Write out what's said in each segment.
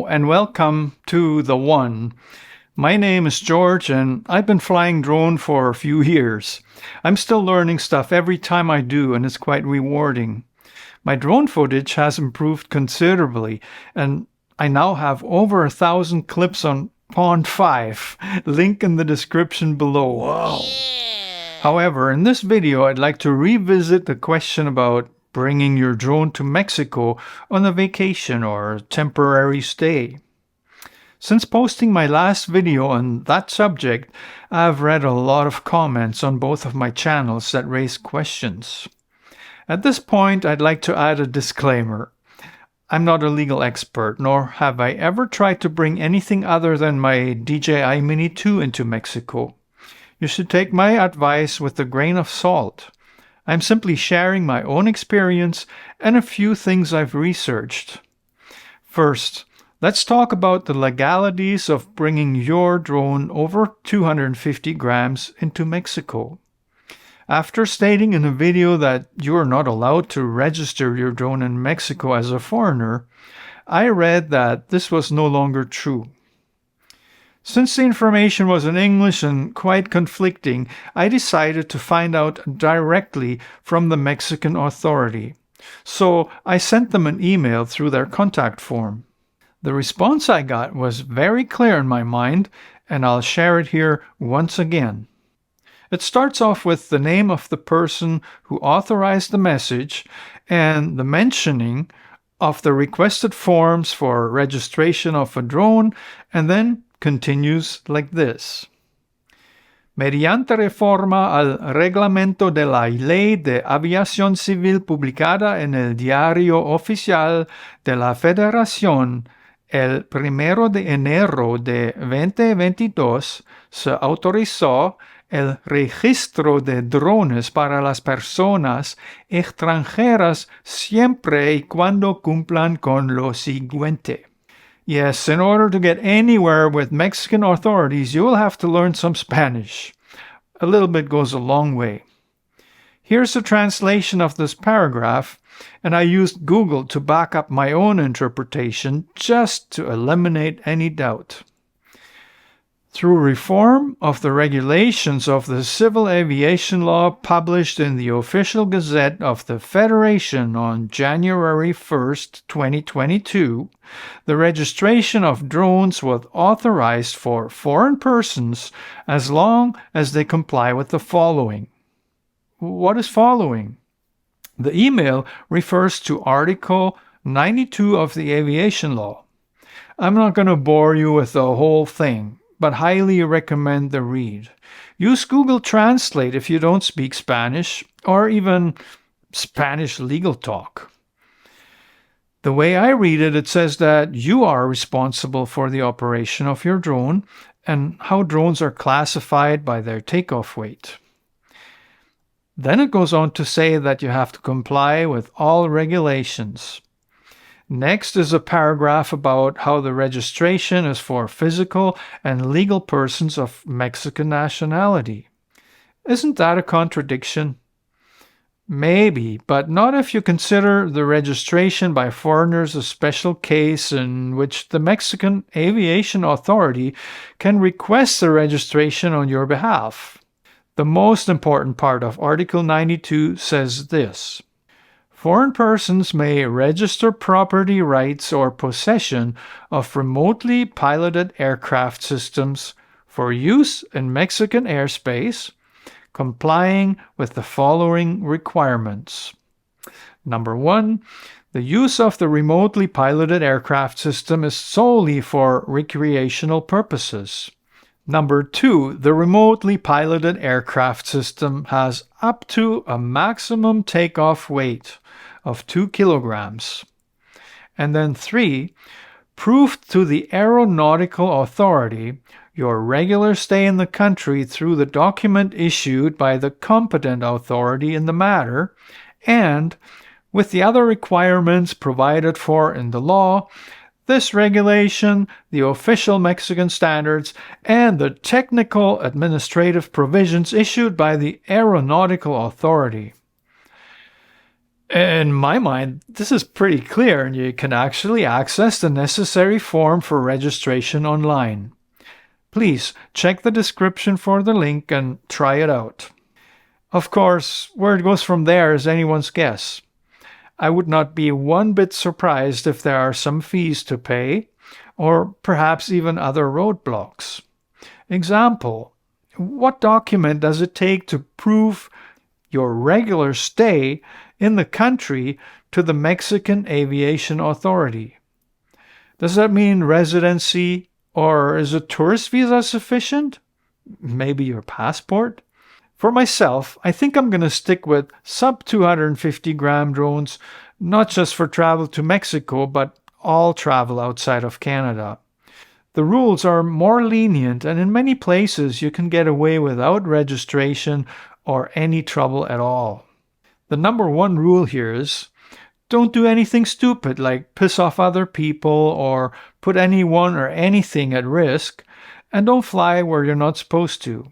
Hello and welcome to The One. My name is George and I've been flying drone for a few years. I'm still learning stuff every time I do and it's quite rewarding. My drone footage has improved considerably and I now have over 1,000 clips on Pond 5. Link in the description below. Wow. However, in this video I'd like to revisit the question about bringing your drone to Mexico on a vacation or temporary stay. Since posting my last video on that subject, I've read a lot of comments on both of my channels that raise questions. At this point, I'd like to add a disclaimer. I'm not a legal expert, nor have I ever tried to bring anything other than my DJI Mini 2 into Mexico. You should take my advice with a grain of salt. I'm simply sharing my own experience and a few things I've researched. First, let's talk about the legalities of bringing your drone over 250 grams into Mexico. After stating in a video that you are not allowed to register your drone in Mexico as a foreigner, I read that this was no longer true. Since the information was in English and quite conflicting, I decided to find out directly from the Mexican authority. So I sent them an email through their contact form. The response I got was very clear in my mind, and I'll share it here once again. It starts off with the name of the person who authorized the message and the mentioning of the requested forms for registration of a drone, and then continues like this. Mediante reforma al reglamento de la Ley de Aviación Civil publicada en el Diario Oficial de la Federación el 1 de enero de 2022, se autorizó el registro de drones para las personas extranjeras siempre y cuando cumplan con lo siguiente. Yes, in order to get anywhere with Mexican authorities, you will have to learn some Spanish. A little bit goes a long way. Here's a translation of this paragraph, and I used Google to back up my own interpretation just to eliminate any doubt. Through reform of the regulations of the Civil Aviation Law published in the Official Gazette of the Federation on January 1st, 2022, the registration of drones was authorized for foreign persons as long as they comply with the following. What is following? The email refers to Article 92 of the Aviation Law. I'm not going to bore you with the whole thing, but highly recommend the read. Use Google Translate if you don't speak Spanish, or even Spanish legal talk. The way I read it, it says that you are responsible for the operation of your drone and how drones are classified by their takeoff weight. Then it goes on to say that you have to comply with all regulations. Next is a paragraph about how the registration is for physical and legal persons of Mexican nationality. Isn't that a contradiction? Maybe, but not if you consider the registration by foreigners a special case in which the Mexican Aviation Authority can request the registration on your behalf. The most important part of Article 92 says this. Foreign persons may register property rights or possession of remotely piloted aircraft systems for use in Mexican airspace, complying with the following requirements. Number 1, the use of the remotely piloted aircraft system is solely for recreational purposes. Number 2, the remotely piloted aircraft system has up to a maximum takeoff weight of 2 kilograms. And then 3, proof to the aeronautical authority your regular stay in the country through the document issued by the competent authority in the matter, and, with the other requirements provided for in the law, this regulation, the official Mexican standards, and the technical administrative provisions issued by the aeronautical authority. In my mind, this is pretty clear, and you can actually access the necessary form for registration online. Please check the description for the link and try it out. Of course, where it goes from there is anyone's guess. I would not be one bit surprised if there are some fees to pay, or perhaps even other roadblocks. Example, what document does it take to prove your regular stay in the country to the Mexican Aviation Authority? Does that mean residency, or is a tourist visa sufficient? Maybe your passport? For myself, I think I'm going to stick with sub 250 gram drones, not just for travel to Mexico, but all travel outside of Canada. The rules are more lenient, and in many places you can get away without registration or any trouble at all. The number one rule here is don't do anything stupid like piss off other people or put anyone or anything at risk, and don't fly where you're not supposed to.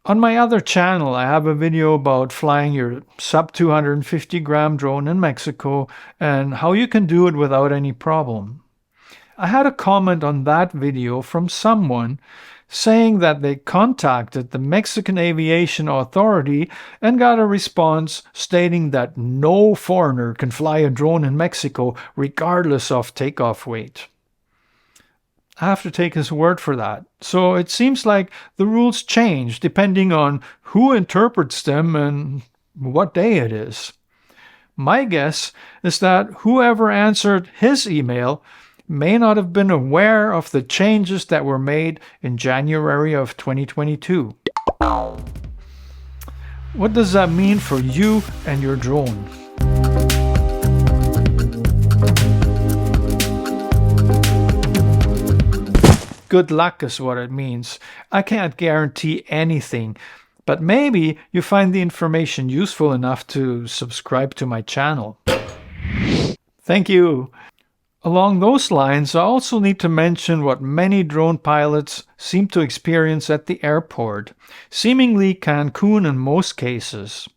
On my other channel, I have a video about flying your sub 250 gram drone in Mexico and how you can do it without any problem. I had a comment on that video from someone saying that they contacted the Mexican Aviation Authority and got a response stating that no foreigner can fly a drone in Mexico regardless of takeoff weight. I have to take his word for that. So it seems like the rules change depending on who interprets them and what day it is. My guess is that whoever answered his email may not have been aware of the changes that were made in January of 2022. What does that mean for you and your drone? Good luck is what it means. I can't guarantee anything, but maybe you find the information useful enough to subscribe to my channel. Thank you. Along those lines, I also need to mention what many drone pilots seem to experience at the airport, seemingly Cancun in most cases.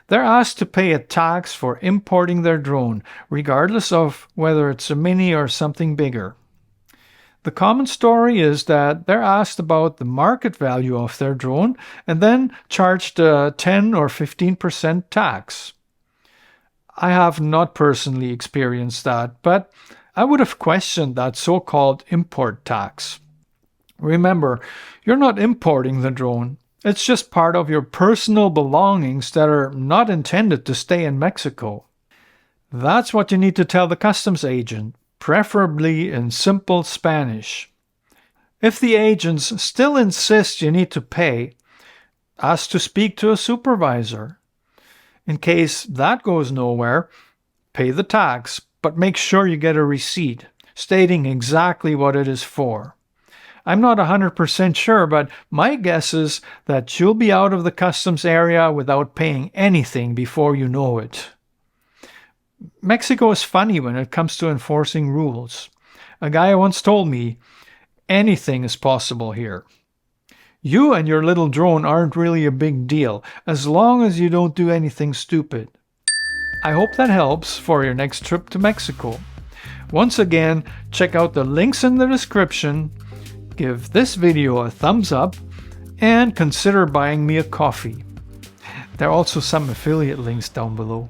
They're asked to pay a tax for importing their drone, regardless of whether it's a mini or something bigger. The common story is that they're asked about the market value of their drone and then charged a 10 or 15% tax. I have not personally experienced that, but I would have questioned that so-called import tax. Remember, you're not importing the drone. It's just part of your personal belongings that are not intended to stay in Mexico. That's what you need to tell the customs agent, preferably in simple Spanish. If the agents still insist you need to pay, ask to speak to a supervisor. In case that goes nowhere, pay the tax, but make sure you get a receipt stating exactly what it is for. I'm not 100% sure, but my guess is that you'll be out of the customs area without paying anything before you know it. Mexico is funny when it comes to enforcing rules. A guy once told me, anything is possible here. You and your little drone aren't really a big deal, as long as you don't do anything stupid. I hope that helps for your next trip to Mexico. Once again, check out the links in the description, give this video a thumbs up, and consider buying me a coffee. There are also some affiliate links down below.